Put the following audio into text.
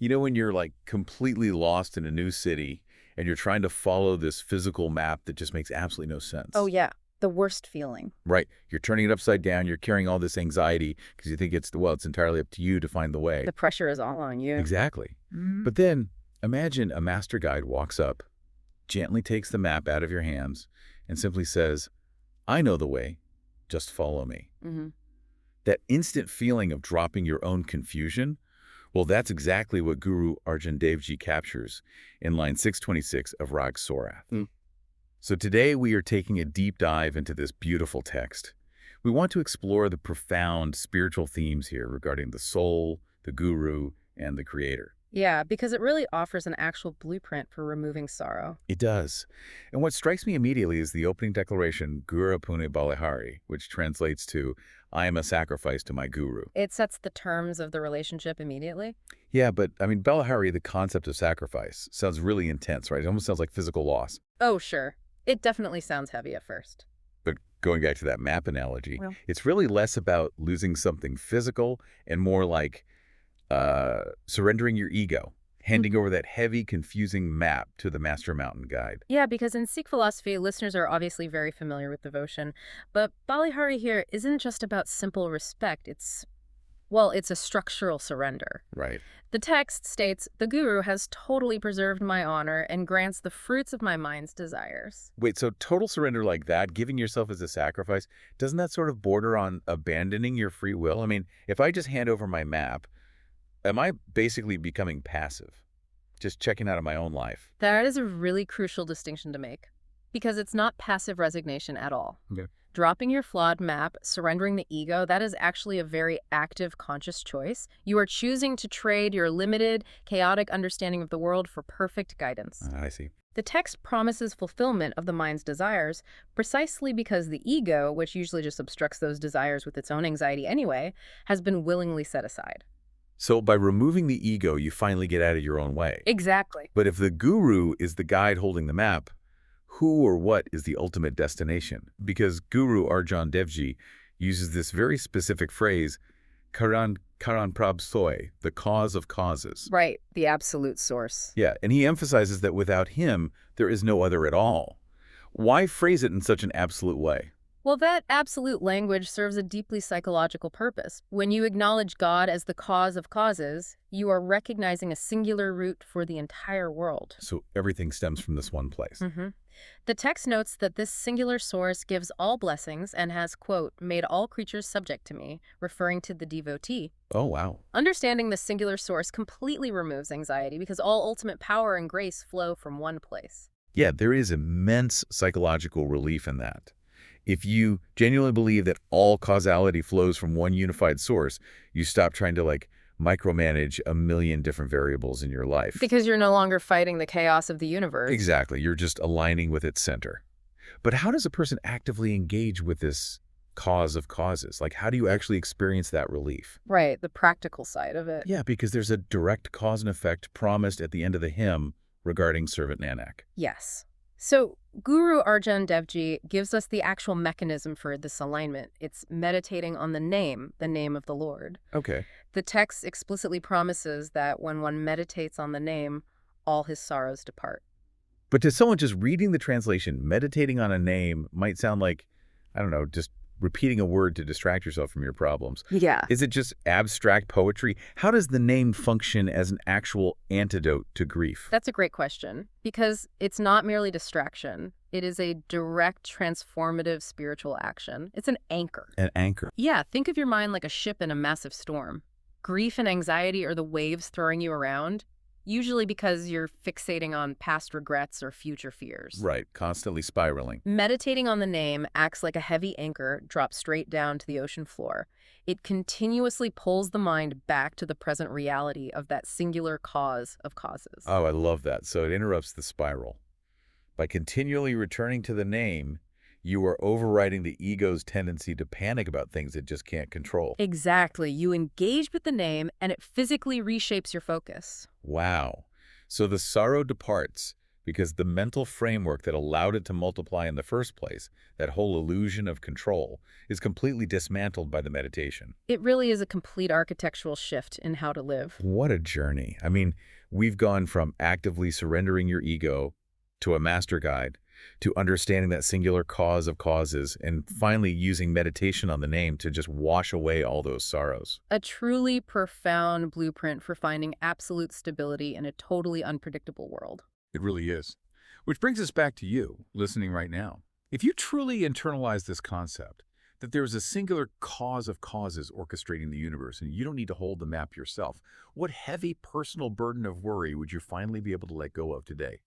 You know, when you're like completely lost in a new city and you're trying to follow this physical map that just makes absolutely no Oh, sense. yeah. The worst feeling. Right. You're turning it upside down. You're carrying all this anxiety because you think it's entirely up to you to find the way. The pressure is all on you. Exactly. Mhm. But then imagine a master guide walks up, gently takes the map out of your hands, and simply says, I know the way. Just follow me. Hmm. That instant feeling of dropping your own confusion, well, that's exactly what Guru Arjan Dev Ji captures in line 626 of Rag Sorath. Mm. So today we are taking a deep dive into this beautiful text. We want to explore the profound spiritual themes here regarding the soul, the guru, and the creator. Yeah, because it really offers an actual blueprint for removing sorrow. It does. And what strikes me immediately is the opening declaration, Guru apune balihaaree, which translates to, I am a sacrifice to my guru. It sets the terms of the relationship immediately. Yeah, but I mean, balihaaree, the concept of sacrifice, sounds really intense, right? It almost sounds like physical loss. Oh, sure. It definitely sounds heavy at first. But going back to that map analogy, Well. it's really less about losing something physical and more like surrendering your ego, handing over that heavy, confusing map to the master mountain guide. Yeah, because in Sikh philosophy, listeners are obviously very familiar with devotion. But Balihari here isn't just about simple respect. It's a structural surrender. Right. The text states, the guru has totally preserved my honor and grants the fruits of my mind's desires. Wait, so total surrender like that, giving yourself as a sacrifice, doesn't that sort of border on abandoning your free will? I mean, if I just hand over my map, am I basically becoming passive? Just checking out of my own life? That is a really crucial distinction to make, because it's not passive resignation at all. Okay. Dropping your flawed map, surrendering the ego, that is actually a very active, conscious choice. You are choosing to trade your limited, chaotic understanding of the world for perfect guidance. I see. The text promises fulfillment of the mind's desires precisely because the ego, which usually just obstructs those desires with its own anxiety anyway, has been willingly set aside. So by removing the ego, you finally get out of your own way. Exactly. But if the guru is the guide holding the map, who or what is the ultimate destination? Because Guru Arjan Dev Ji uses this very specific phrase, Karan prabh soy, the cause of causes. Right, the absolute source. Yeah, and he emphasizes that without him, there is no other at all. Why phrase it in such an absolute way? Well, that absolute language serves a deeply psychological purpose. When you acknowledge God as the cause of causes, you are recognizing a singular root for the entire world. So everything stems from this one place. The text notes that this singular source gives all blessings and has, quote, made all creatures subject to me, referring to the devotee. Oh, wow. Understanding the singular source completely removes anxiety because all ultimate power and grace flow from one place. Yeah, there is immense psychological relief in that. If you genuinely believe that all causality flows from one unified source, you stop trying to micromanage a million different variables in your life. Because you're no longer fighting the chaos of the universe. Exactly. You're just aligning with its center. But how does a person actively engage with this cause of causes? How do you actually experience that relief? Right, the practical side of it. Yeah, because there's a direct cause and effect promised at the end of the hymn regarding Servant Nanak. Yes. So Guru Arjan Dev Ji gives us the actual mechanism for this alignment. It's meditating on the name of the Lord. Okay. The text explicitly promises that when one meditates on the name, all his sorrows depart. But to someone just reading the translation, meditating on a name might sound like, I don't know, just repeating a word to distract yourself from your problems. Yeah. Is it just abstract poetry? How does the name function as an actual antidote to grief? That's a great question, because it's not merely distraction. It is a direct, transformative spiritual action. It's an anchor. An anchor. Yeah, think of your mind like a ship in a massive storm. Grief and anxiety are the waves throwing you around, usually because you're fixating on past regrets or future fears. Right, constantly spiraling. Meditating on the name acts like a heavy anchor dropped straight down to the ocean floor. It continuously pulls the mind back to the present reality of that singular cause of causes. Oh, I love that. So it interrupts the spiral. By continually returning to the name, you are overriding the ego's tendency to panic about things it just can't control. Exactly. You engage with the name, and it physically reshapes your focus. Wow. So the sorrow departs because the mental framework that allowed it to multiply in the first place, that whole illusion of control, is completely dismantled by the meditation. It really is a complete architectural shift in how to live. What a journey. I mean, we've gone from actively surrendering your ego to a master guide, to understanding that singular cause of causes, and finally using meditation on the name to just wash away all those sorrows. A truly profound blueprint for finding absolute stability in a totally unpredictable world. It really is. Which brings us back to you, listening right now. If you truly internalize this concept, that there is a singular cause of causes orchestrating the universe, and you don't need to hold the map yourself, what heavy personal burden of worry would you finally be able to let go of today?